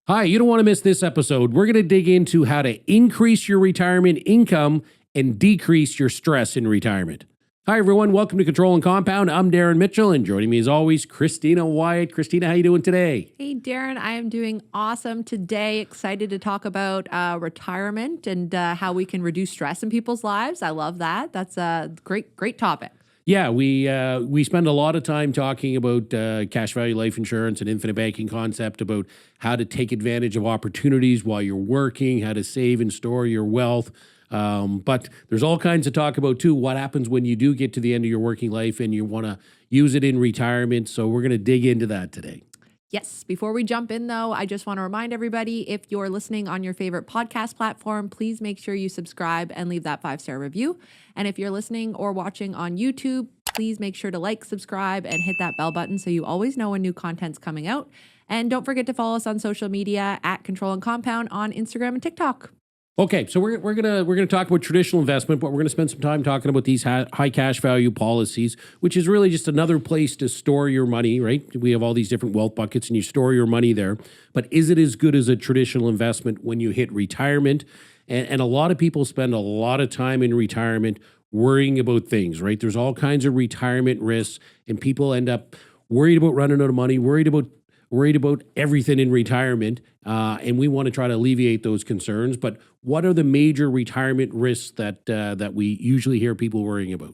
Hi, you don't want to miss this episode. We're going to dig into how to increase your retirement income and decrease your stress in retirement. Hi, everyone. Welcome to Control and Compound. I'm Darren Mitchell, and joining me as always, Christina Wyatt. Christina, how you doing today? Hey, Darren, I am doing awesome today. Excited to talk about retirement and how we can reduce stress in people's lives. I love that. That's a great topic. Yeah, we spend a lot of time talking about cash value life insurance and infinite banking concept, about how to take advantage of opportunities while you're working, how to save and store your wealth. But there's all kinds of talk about, too, what happens when you do get to the end of your working life and you want to use it in retirement. So we're going to dig into that today. Yes. Before we jump in, though, I just want to remind everybody, if you're listening on your favorite podcast platform, please make sure you subscribe and leave that 5-star review. And if you're listening or watching on YouTube, please make sure to like, subscribe, and hit that bell button so you always know when new content's coming out. And don't forget to follow us on social media at Control and Compound on Instagram and TikTok. Okay, so we're gonna talk about traditional investment, but we're gonna spend some time talking about these high cash value policies, which is really just another place to store your money, right? We have all these different wealth buckets, and you store your money there. But is it as good as a traditional investment when you hit retirement? And a lot of people spend a lot of time in retirement worrying about things, right? There's all kinds of retirement risks, and people end up worried about running out of money, worried about everything in retirement, and we want to try to alleviate those concerns. But what are the major retirement risks that we usually hear people worrying about?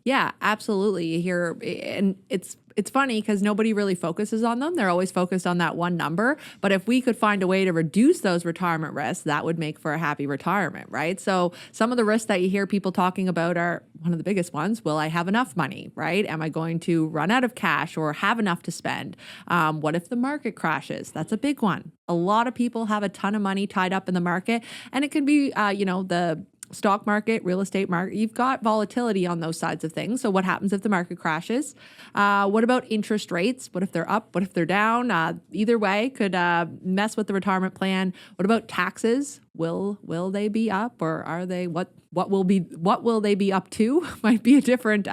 Yeah, absolutely. You hear, and it's funny because nobody really focuses on them. They're always focused on that one number. But if we could find a way to reduce those retirement risks, that would make for a happy retirement, right? So some of the risks that you hear people talking about are one of the biggest ones. Will I have enough money, right? Am I going to run out of cash or have enough to spend? What if the market crashes? That's a big one. A lot of people have a ton of money tied up in the market, and it could be, the stock market, real estate market. You've got volatility on those sides of things. So what happens if the market crashes? What about interest rates? What if they're up? What if they're down? Either way could mess with the retirement plan. What about taxes? Will they be up, or are they what will they be up to? Might be a different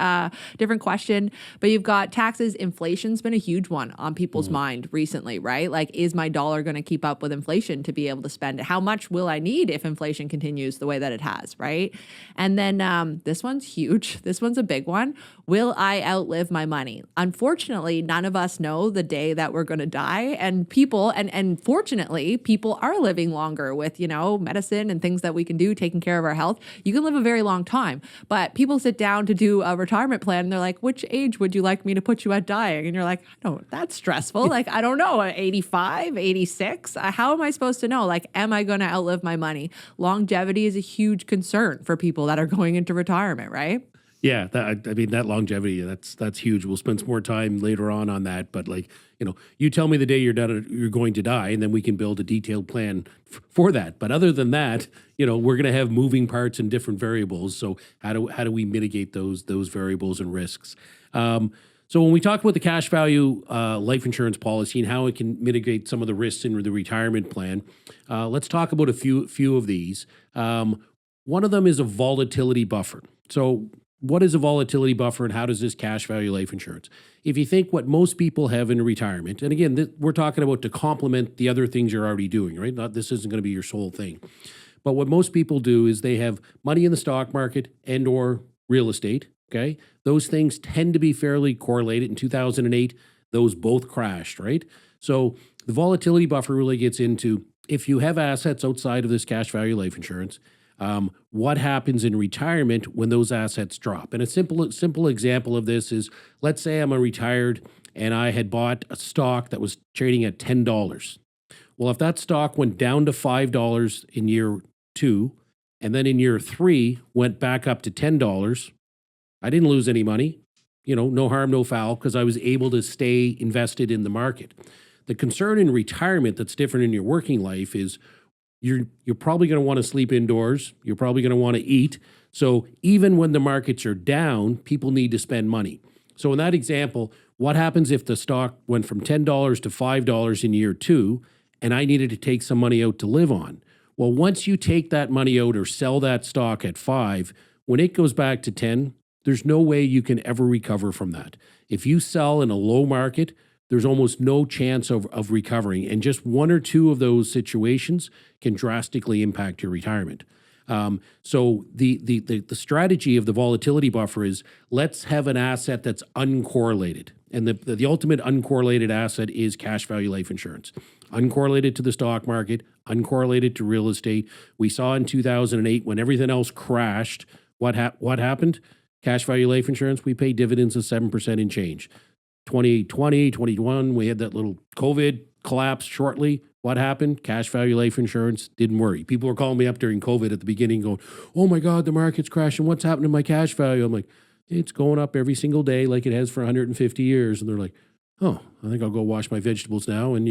question. But you've got taxes. Inflation's been a huge one on people's mind recently, right? Like, is my dollar going to keep up with inflation to be able to spend it? How much will I need if inflation continues the way that it has, right? And then this one's huge. This one's a big one. Will I outlive my money? Unfortunately, none of us know the day that we're going to die, and fortunately, people are living longer with, medicine and things that we can do, taking care of our health. You can live a very long time, but people sit down to do a retirement plan and they're like, which age would you like me to put you at dying? And you're like, no, that's stressful. Like, I don't know, 85, 86. How am I supposed to know? Like, am I going to outlive my money? Longevity is a huge concern for people that are going into retirement, right? Yeah, that longevity, that's huge. We'll spend some more time later on that. But you tell me the day you're going to die, and then we can build a detailed plan for that. But other than that, we're going to have moving parts and different variables. So how do we mitigate those variables and risks? So when we talk about the cash value life insurance policy and how it can mitigate some of the risks in the retirement plan, let's talk about a few of these. One of them is a volatility buffer. So what is a volatility buffer, and how does this cash value life insurance? If you think what most people have in retirement, and again, we're talking about to complement the other things you're already doing, right? This isn't going to be your sole thing. But what most people do is they have money in the stock market and or real estate, okay? Those things tend to be fairly correlated. In 2008, those both crashed, right? So the volatility buffer really gets into, if you have assets outside of this cash value life insurance, what happens in retirement when those assets drop? And a simple example of this is, let's say I'm a retired and I had bought a stock that was trading at $10. Well, if that stock went down to $5 in year 2, and then in year 3 went back up to $10, I didn't lose any money. No harm, no foul, because I was able to stay invested in the market. The concern in retirement that's different in your working life is you're probably going to want to sleep indoors. You're probably going to want to eat. So even when the markets are down, people need to spend money. So in that example, what happens if the stock went from $10 to $5 in year 2, and I needed to take some money out to live on? Well, once you take that money out or sell that stock at 5, when it goes back to 10, there's no way you can ever recover from that. If you sell in a low market, there's almost no chance of recovering. And just one or two of those situations can drastically impact your retirement. So the strategy of the volatility buffer is, let's have an asset that's uncorrelated. And the ultimate uncorrelated asset is cash value life insurance. Uncorrelated to the stock market, uncorrelated to real estate. We saw in 2008 when everything else crashed, what happened? Cash value life insurance, we pay dividends of 7% and change. 2020, 21, we had that little COVID collapse shortly. What happened? Cash value life insurance didn't worry. People were calling me up during COVID at the beginning going, oh my God, the market's crashing. What's happening to my cash value? I'm like, it's going up every single day like it has for 150 years. And they're like, oh, I think I'll go wash my vegetables now and,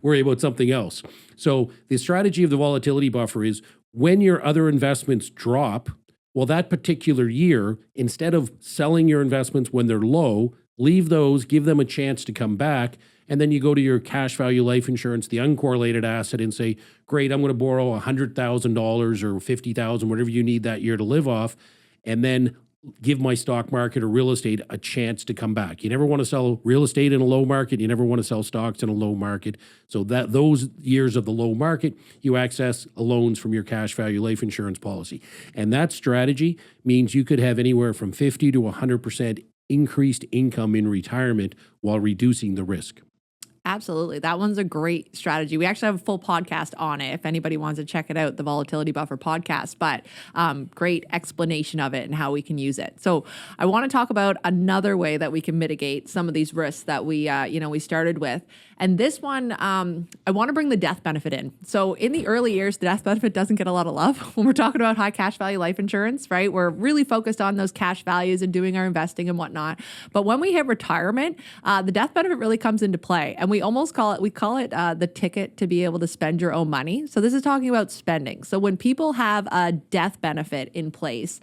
worry about something else. So the strategy of the volatility buffer is, when your other investments drop, well, that particular year, instead of selling your investments when they're low, leave those, give them a chance to come back. And then you go to your cash value life insurance, the uncorrelated asset, and say, great, I'm going to borrow $100,000 or $50,000, whatever you need that year to live off, and then give my stock market or real estate a chance to come back. You never want to sell real estate in a low market. You never want to sell stocks in a low market. So that those years of the low market, you access loans from your cash value life insurance policy. And that strategy means you could have anywhere from 50 to 100% increased income in retirement while reducing the risk. Absolutely. That one's a great strategy. We actually have a full podcast on it if anybody wants to check it out, the Volatility Buffer podcast, but great explanation of it and how we can use it. So I want to talk about another way that we can mitigate some of these risks that we started with. And this one, I want to bring the death benefit in. So in the early years, the death benefit doesn't get a lot of love when we're talking about high cash value life insurance, right? We're really focused on those cash values and doing our investing and whatnot. But when we hit retirement, the death benefit really comes into play. And we call it the ticket to be able to spend your own money. So this is talking about spending. So when people have a death benefit in place,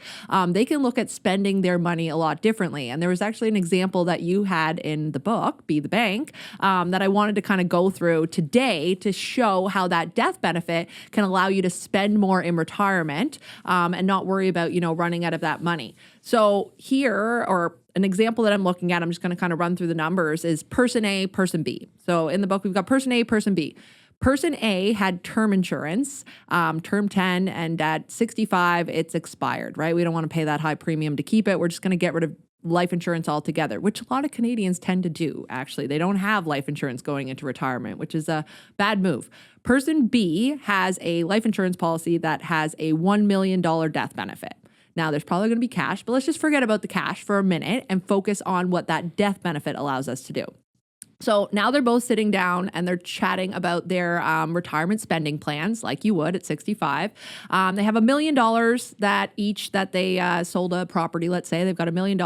they can look at spending their money a lot differently. And there was actually an example that you had in the book, Be the Bank, that I wanted to kind of go through today to show how that death benefit can allow you to spend more in retirement and not worry about, running out of that money. So here, or an example that I'm looking at, I'm just going to kind of run through the numbers, is person A, person B. So in the book, we've got person A, person B. Person A had term insurance, term 10, and at 65, it's expired, right? We don't want to pay that high premium to keep it. We're just going to get rid of life insurance altogether, which a lot of Canadians tend to do, actually. They don't have life insurance going into retirement, which is a bad move. Person B has a life insurance policy that has a $1 million death benefit. Now, there's probably going to be cash, but let's just forget about the cash for a minute and focus on what that death benefit allows us to do. So now they're both sitting down and they're chatting about their retirement spending plans, like you would at 65. They have $1 million that they sold a property. Let's say they've got $1 million.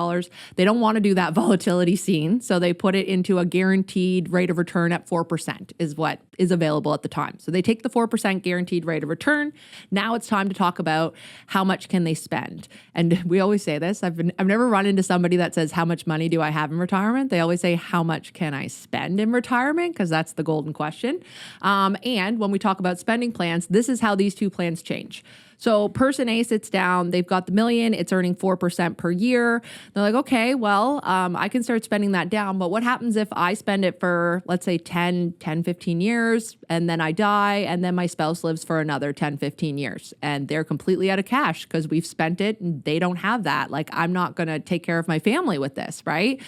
They don't want to do that volatility scene, so they put it into a guaranteed rate of return at 4% is what is available at the time. So they take the 4% guaranteed rate of return. Now it's time to talk about how much can they spend. And we always say this. I've never run into somebody that says, how much money do I have in retirement? They always say, how much can I spend in retirement? Because that's the golden question. And when we talk about spending plans, this is how these two plans change. So person A sits down, they've got the $1 million, it's earning 4% per year. They're like, okay, well, I can start spending that down, but what happens if I spend it for, let's say 10, 15 years, and then I die, and then my spouse lives for another 10, 15 years, and they're completely out of cash because we've spent it and they don't have that. Like, I'm not going to take care of my family with this, right?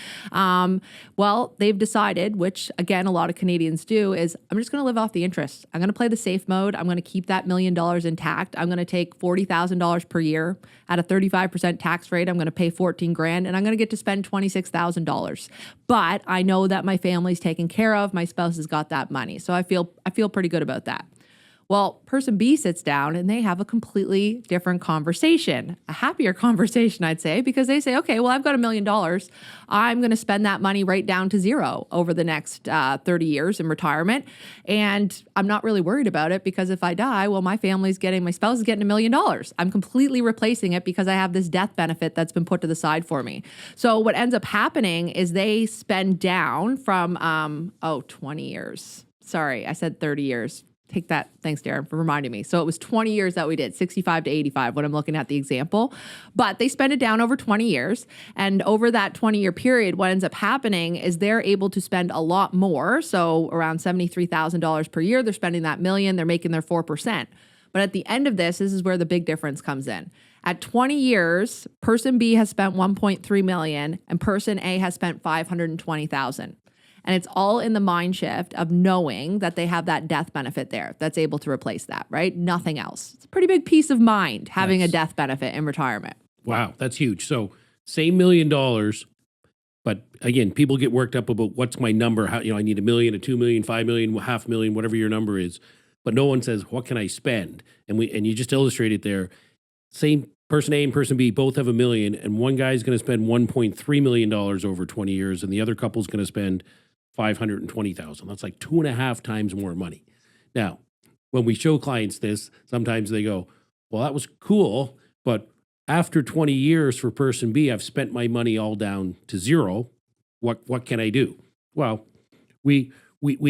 Well, they've decided, which again, a lot of Canadians do, is I'm just going to live off the interest. I'm going to play the safe mode. I'm going to keep that $1 million intact. I'm going to take $40,000 per year at a 35% tax rate. I'm going to pay $14,000 and I'm going to get to spend $26,000. But I know that my family's taken care of. My spouse has got that money. So I feel pretty good about that. Well, person B sits down and they have a completely different conversation, a happier conversation, I'd say, because they say, okay, well, I've got $1 million. I'm going to spend that money right down to zero over the next 30 years in retirement. And I'm not really worried about it because if I die, well, my spouse is getting $1 million. I'm completely replacing it because I have this death benefit that's been put to the side for me. So what ends up happening is they spend down from, 20 years. Sorry, I said 30 years. take that. Thanks, Darren, for reminding me. So it was 20 years that we did, 65 to 85 when I'm looking at the example. But they spend it down over 20 years. And over that 20-year period, what ends up happening is they're able to spend a lot more. So around $73,000 per year, they're spending that million, they're making their 4%. But at the end of this is where the big difference comes in. At 20 years, person B has spent 1.3 million and person A has spent 520,000. And it's all in the mind shift of knowing that they have that death benefit there that's able to replace that, right? Nothing else. It's a pretty big peace of mind having a death benefit in retirement. Wow, that's huge. So same $1 million, but again, people get worked up about what's my number. How, I need $1 million, $2 million, $5 million, $500,000, whatever your number is. But no one says, what can I spend? And you just illustrated there. Same person A and person B both have $1 million, and one guy's going to spend $1.3 million over 20 years, and the other couple's going to spend $520,000. That's like 2.5 times more money. Now, when we show clients this, sometimes they go, well, that was cool, but after 20 years for person B, I've spent my money all down to zero. What can I do? Well, we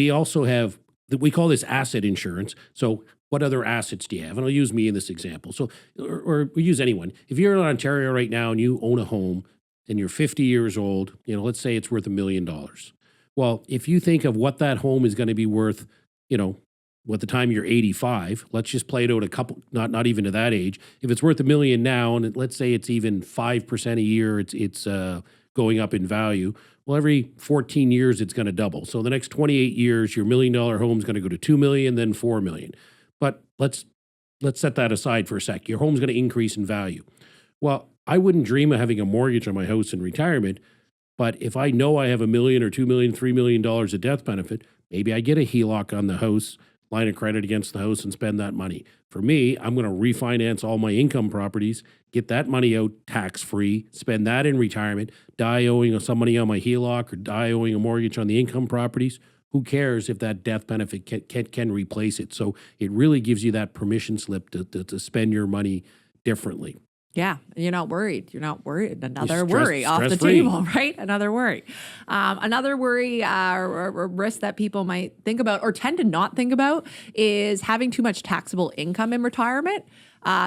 also have, we call this asset insurance. So what other assets do you have? And I'll use me in this example. So, or we use anyone. If you're in Ontario right now and you own a home and you're 50 years old, let's say it's worth $1 million. Well, if you think of what that home is going to be worth, at the time you're 85, let's just play it out a couple, not even to that age. If it's worth $1 million now, and let's say it's even 5% a year, it's going up in value. Well, every 14 years, it's going to double. So the next 28 years, your $1 million home is going to go to 2 million, then 4 million. But let's set that aside for a sec. Your home's going to increase in value. Well, I wouldn't dream of having a mortgage on my house in retirement. But if I know I have $1 million or $2 million, $3 million of death benefit, maybe I get a HELOC on the house, line of credit against the house, and spend that money. For me, I'm going to refinance all my income properties, get that money out tax-free, spend that in retirement, die owing some money on my HELOC or die owing a mortgage on the income properties. Who cares if that death benefit can replace it? So it really gives you that permission slip to spend your money differently. Yeah, you're not worried. You're not worried. Another worry off the table, right? Another worry. Another worry or risk that people might think about or tend to not think about is having too much taxable income in retirement.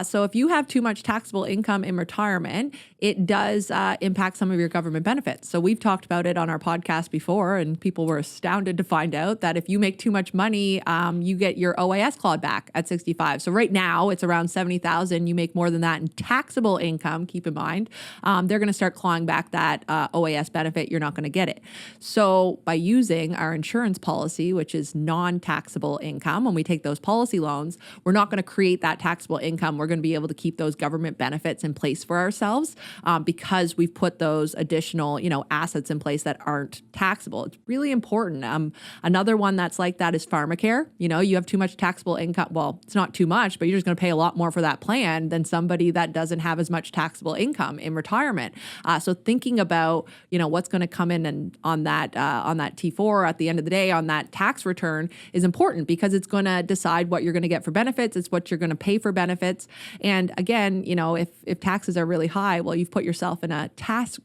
So if you have too much taxable income in retirement, it does impact some of your government benefits. So we've talked about it on our podcast before, and people were astounded to find out that if you make too much money, you get your OAS clawed back at 65. So right now it's around 70,000. You make more than that in taxable income. Keep in mind, they're going to start clawing back that OAS benefit. You're not going to get it. So by using our insurance policy, which is non-taxable income, when we take those policy loans, we're not going to create that taxable income. We're going to be able to keep those government benefits in place for ourselves because we've put those additional, assets in place that aren't taxable. It's really important. Another one that's like that is pharmacare. You have too much taxable income. Well, it's not too much, but you're just going to pay a lot more for that plan than somebody that doesn't have as much taxable income in retirement. So thinking about, what's going to come in and on that T4 at the end of the day on that tax return is important because it's going to decide what you're going to get for benefits. It's what you're going to pay for benefits. And again, if taxes are really high, well, you've put yourself in a tax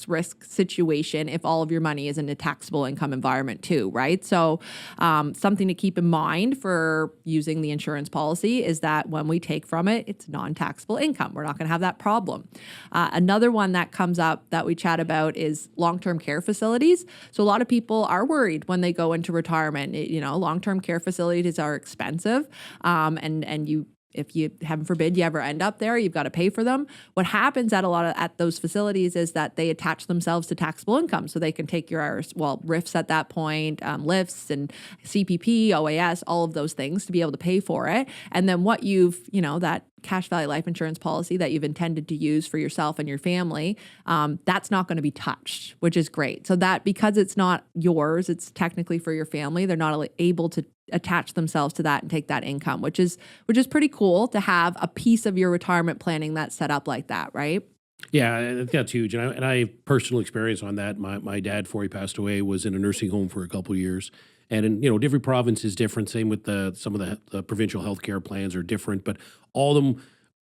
risk situation if all of your money is in a taxable income environment too, right? So something to keep in mind for using the insurance policy is that when we take from it, it's non-taxable income. We're not going to have that problem. Another one that comes up that we chat about is long-term care facilities. So a lot of people are worried when they go into retirement. Long-term care facilities are expensive, and if you, heaven forbid, you ever end up there, you've got to pay for them. What happens at those facilities is that they attach themselves to taxable income. So they can take your RIFs at that point, lifts and CPP, OAS, all of those things to be able to pay for it. And then what that cash value life insurance policy that you've intended to use for yourself and your family, that's not going to be touched, which is great. So that because it's not yours, it's technically for your family, they're not able to attach themselves to that and take that income, which is pretty cool to have a piece of your retirement planning that's set up like that, right? Yeah, I think that's huge. And I have personal experience on that. My dad, before he passed away, was in a nursing home for a couple of years. And in, different province is different. Same with some of the provincial healthcare plans are different, but all of them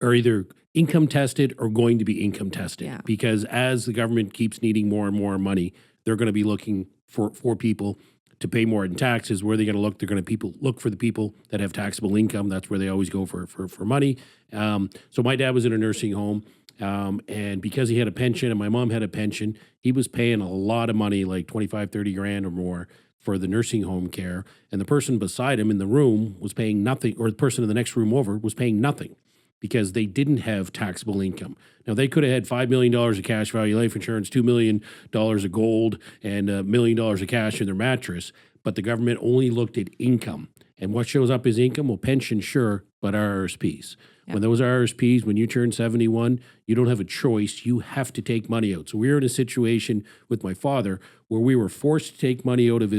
are either income tested or going to be income tested. Yeah. Because as the government keeps needing more and more money, they're going to be looking for people to pay more in taxes. Where they're going to look, they're going to look for the people that have taxable income. That's where they always go for money. So my dad was in a nursing home, and because he had a pension and my mom had a pension, he was paying a lot of money, like 25, 30 grand or more for the nursing home care. And the person beside him in the room was paying nothing, or the person in the next room over was paying nothing because they didn't have taxable income. Now, they could have had $5 million of cash value life insurance, $2 million of gold, and $1 million of cash in their mattress, but the government only looked at income. And what shows up as income? Well, pension, sure, but RRSPs. When those RRSPs, when you turn 71, you don't have a choice. You have to take money out. So we were in a situation with my father where we were forced to take money out of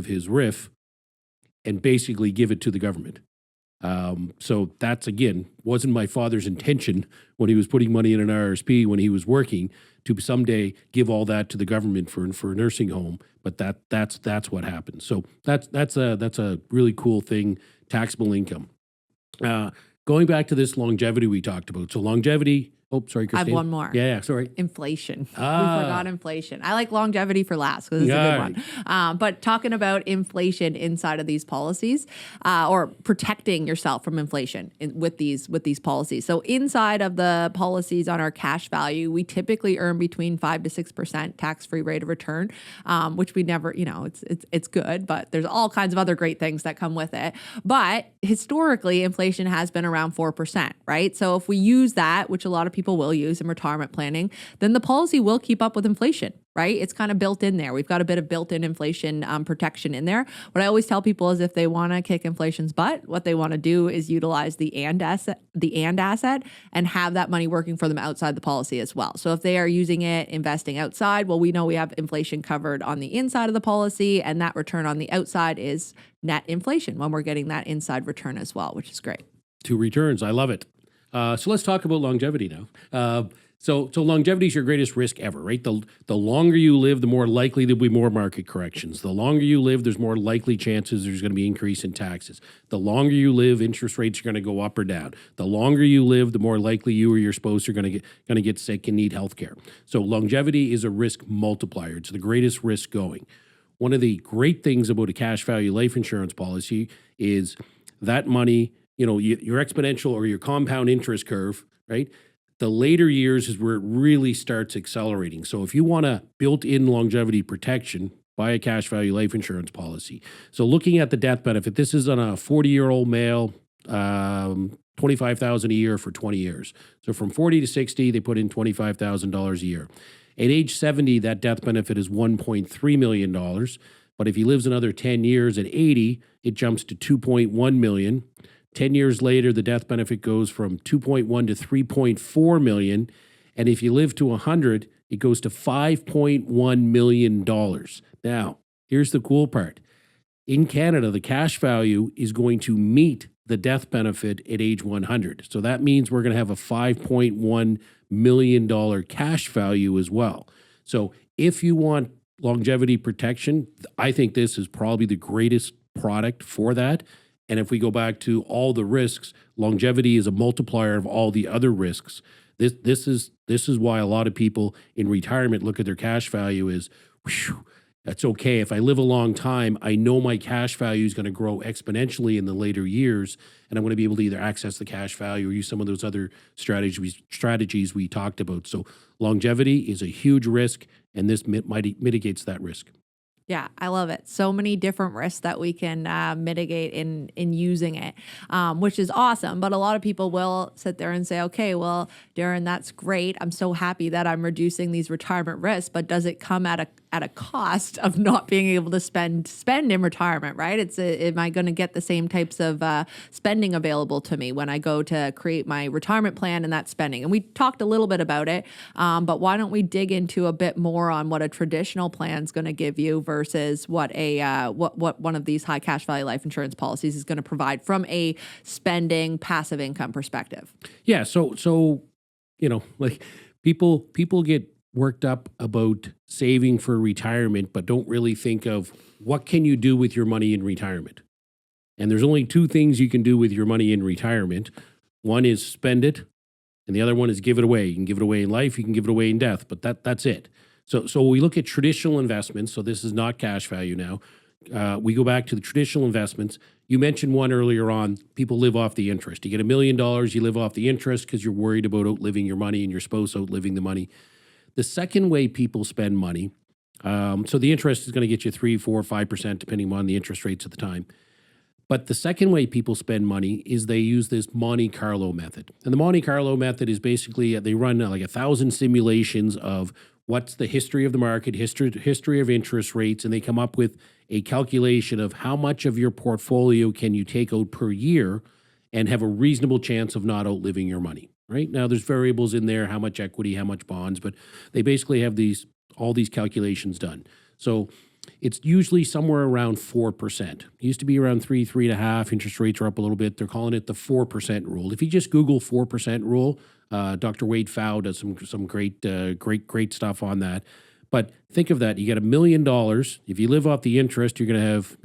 his RIF and basically give it to the government. So that's, again, wasn't my father's intention when he was putting money in an RRSP when he was working to someday give all that to the government for a nursing home. But that's what happened. So that's a really cool thing, taxable income. Going back to this longevity we talked about. So longevity. Oh, sorry, Christine. I have one more. Yeah, sorry. Inflation. We forgot inflation. I like longevity for last because it's a good one. But talking about inflation inside of these policies, or protecting yourself from inflation with these policies. So inside of the policies on our cash value, we typically earn between 5 to 6% tax-free rate of return, which we never, it's good, but there's all kinds of other great things that come with it. But historically, inflation has been around 4%, right? So if we use that, which a lot of people will use in retirement planning, then the policy will keep up with inflation, right? It's kind of built in there. We've got a bit of built-in inflation protection in there. What I always tell people is if they want to kick inflation's butt, what they want to do is utilize the and asset and have that money working for them outside the policy as well. So if they are using it, investing outside, well, we know we have inflation covered on the inside of the policy, and that return on the outside is net inflation when we're getting that inside return as well, which is great. 2 returns. I love it. So let's talk about longevity now. So longevity is your greatest risk ever, right? The longer you live, the more likely there'll be more market corrections. The longer you live, there's more likely chances there's going to be increase in taxes. The longer you live, interest rates are going to go up or down. The longer you live, the more likely you or your spouse are going to get sick and need health care. So longevity is a risk multiplier. It's the greatest risk going. One of the great things about a cash value life insurance policy is that money, your exponential or your compound interest curve, right? The later years is where it really starts accelerating. So if you want a built-in longevity protection, buy a cash value life insurance policy. So looking at the death benefit, this is on a 40-year-old male, $25,000 a year for 20 years. So from 40 to 60, they put in $25,000 a year. At age 70, that death benefit is $1.3 million. But if he lives another 10 years at 80, it jumps to $2.1 million. 10 years later, the death benefit goes from 2.1 to 3.4 million. And if you live to 100, it goes to $5.1 million. Now, here's the cool part. In Canada, the cash value is going to meet the death benefit at age 100. So that means we're going to have a $5.1 million cash value as well. So if you want longevity protection, I think this is probably the greatest product for that. And if we go back to all the risks, longevity is a multiplier of all the other risks. This is why a lot of people in retirement look at their cash value as, whew, that's okay. If I live a long time, I know my cash value is going to grow exponentially in the later years, and I'm going to be able to either access the cash value or use some of those other strategies we talked about. So longevity is a huge risk, and this mitigates that risk. Yeah, I love it. So many different risks that we can mitigate in using it, which is awesome. But a lot of people will sit there and say, okay, well, Darren, that's great. I'm so happy that I'm reducing these retirement risks, but does it come at a cost of not being able to spend in retirement, right? Am I going to get the same types of spending available to me when I go to create my retirement plan and that spending? And we talked a little bit about it, but why don't we dig into a bit more on what a traditional plan is going to give you versus what one of these high cash value life insurance policies is going to provide from a spending passive income perspective? Yeah, so like people get worked up about saving for retirement, but don't really think of what can you do with your money in retirement. And there's only 2 things you can do with your money in retirement. One is spend it, and the other one is give it away. You can give it away in life, you can give it away in death, but that's it. So we look at traditional investments, so this is not cash value now. we go back to the traditional investments. You mentioned one earlier on, people live off the interest. You get $1 million, you live off the interest because you're worried about outliving your money and your spouse outliving the money. The second way people spend money, so the interest is going to get you 3, 4, 5%, depending on the interest rates at the time. But the second way people spend money is they use this Monte Carlo method. And the Monte Carlo method is basically they run like 1,000 simulations of what's the history of the market, history of interest rates, and they come up with a calculation of how much of your portfolio can you take out per year and have a reasonable chance of not outliving your money, right? Now, there's variables in there, how much equity, how much bonds, but they basically have all these calculations done. So it's usually somewhere around 4%. It used to be around 3.5. Interest rates are up a little bit. They're calling it the 4% rule. If you just Google 4% rule, Dr. Wade Pfau does some great stuff on that. But think of that. You get $1 million. If you live off the interest, you're going to have,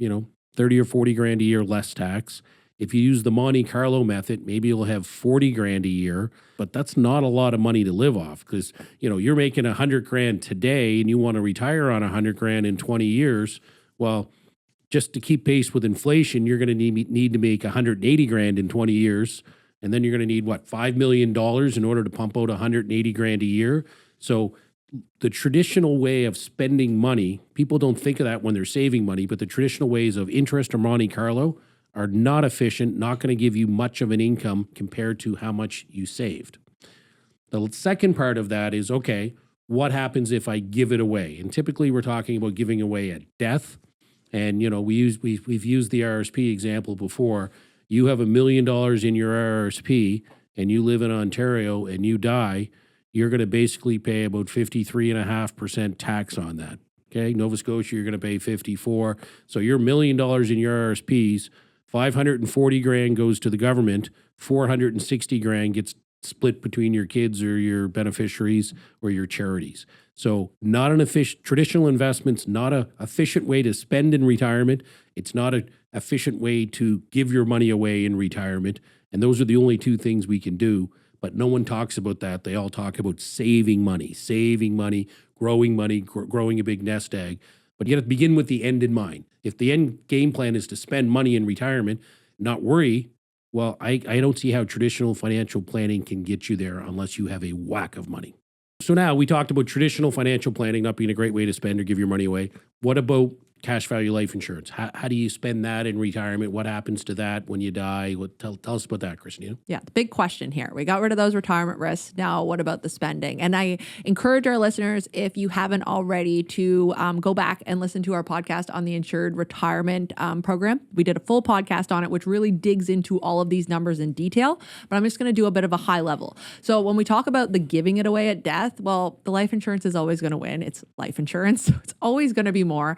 30 or 40 grand a year less tax. If you use the Monte Carlo method, maybe you'll have 40 grand a year, but that's not a lot of money to live off because, you're making 100 grand today and you want to retire on 100 grand in 20 years. Well, just to keep pace with inflation, you're going to need to make 180 grand in 20 years. And then you're going to need $5 million in order to pump out 180 grand a year. So the traditional way of spending money, people don't think of that when they're saving money, but the traditional ways of interest or Monte Carlo are not efficient, not going to give you much of an income compared to how much you saved. The second part of that is, okay, what happens if I give it away? And typically we're talking about giving away at death. And, we've used the RSP example before. You have $1 million in your RSP and you live in Ontario and you die, you're going to basically pay about 53.5% tax on that. Okay, Nova Scotia, you're going to pay 54. So your $1 million in your RSPs, 540 grand goes to the government, 460 grand gets split between your kids or your beneficiaries or your charities. So not an efficient, traditional investments, not an efficient way to spend in retirement. It's not an efficient way to give your money away in retirement. And those are the only two things we can do. But no one talks about that. They all talk about saving money, growing a big nest egg. But you got to begin with the end in mind. If the end game plan is to spend money in retirement, not worry, well, I don't see how traditional financial planning can get you there unless you have a whack of money. So now we talked about traditional financial planning not being a great way to spend or give your money away. What about cash value life insurance? How do you spend that in retirement? What happens to that when you die? Tell us about that, Christina. Yeah, the big question here. We got rid of those retirement risks. Now, what about the spending? And I encourage our listeners, if you haven't already, to go back and listen to our podcast on the Insured Retirement Program. We did a full podcast on it, which really digs into all of these numbers in detail. But I'm just going to do a bit of a high level. So when we talk about the giving it away at death, well, the life insurance is always going to win. It's life insurance. So it's always going to be more.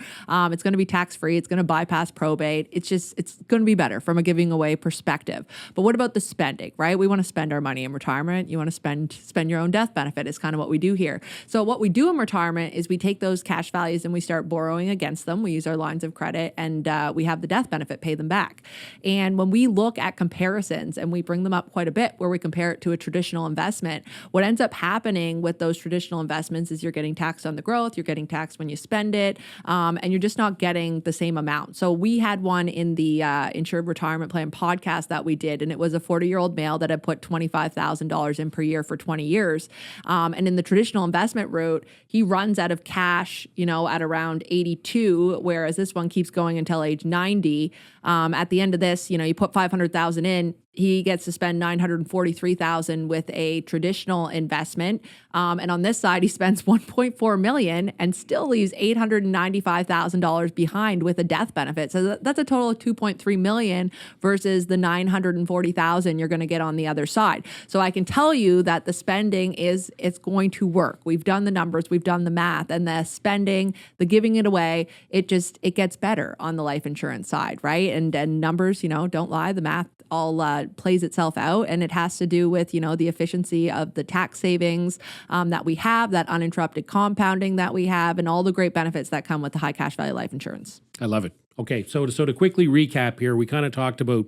It's going to be tax-free. It's going to bypass probate. It's going to be better from a giving away perspective. But what about the spending, right? We want to spend our money in retirement. You want to spend your own death benefit is kind of what we do here. So what we do in retirement is we take those cash values and we start borrowing against them. We use our lines of credit and we have the death benefit pay them back. And when we look at comparisons and we bring them up quite a bit where we compare it to a traditional investment, what ends up happening with those traditional investments is you're getting taxed on the growth, you're getting taxed when you spend it, and you're just not getting the same amount. So we had one in the Insured Retirement Plan podcast that we did, and it was a 40-year-old male that had put $25,000 in per year for 20 years. And in the traditional investment route, he runs out of cash, at around 82, whereas this one keeps going until age 90. At the end of this, you put 500,000 in, he gets to spend 943,000 with a traditional investment. And on this side, he spends 1.4 million and still leaves $895,000 behind with a death benefit. So that's a total of 2.3 million versus the 940,000 you're going to get on the other side. So I can tell you that the spending it's going to work. We've done the numbers, we've done the math, and the spending, the giving it away, it gets better on the life insurance side, right? And numbers, don't lie. The math all plays itself out, and it has to do with the efficiency of the tax savings that we have, that uninterrupted compounding that we have, and all the great benefits that come with the high cash value life insurance. I love it. Okay, so to quickly recap here, we kind of talked about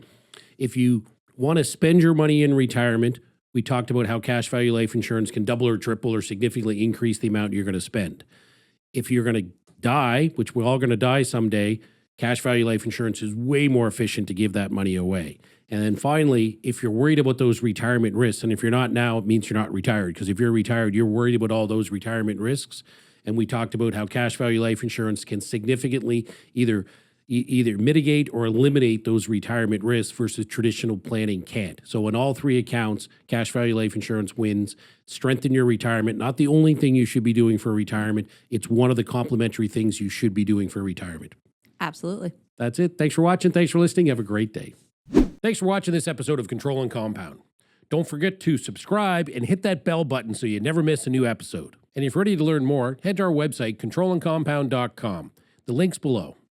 if you want to spend your money in retirement, we talked about how cash value life insurance can double or triple or significantly increase the amount you're going to spend. If you're going to die, which we're all going to die someday, cash value life insurance is way more efficient to give that money away. And then finally, if you're worried about those retirement risks, and if you're not now, it means you're not retired. Because if you're retired, you're worried about all those retirement risks. And we talked about how cash value life insurance can significantly either mitigate or eliminate those retirement risks versus traditional planning can't. So in all three accounts, cash value life insurance wins. Strengthen your retirement. Not the only thing you should be doing for retirement. It's one of the complementary things you should be doing for retirement. Absolutely. That's it. Thanks for watching. Thanks for listening. Have a great day. Thanks for watching this episode of Control and Compound. Don't forget to subscribe and hit that bell button so you never miss a new episode. And if you're ready to learn more, head to our website, controlandcompound.com. The link's below.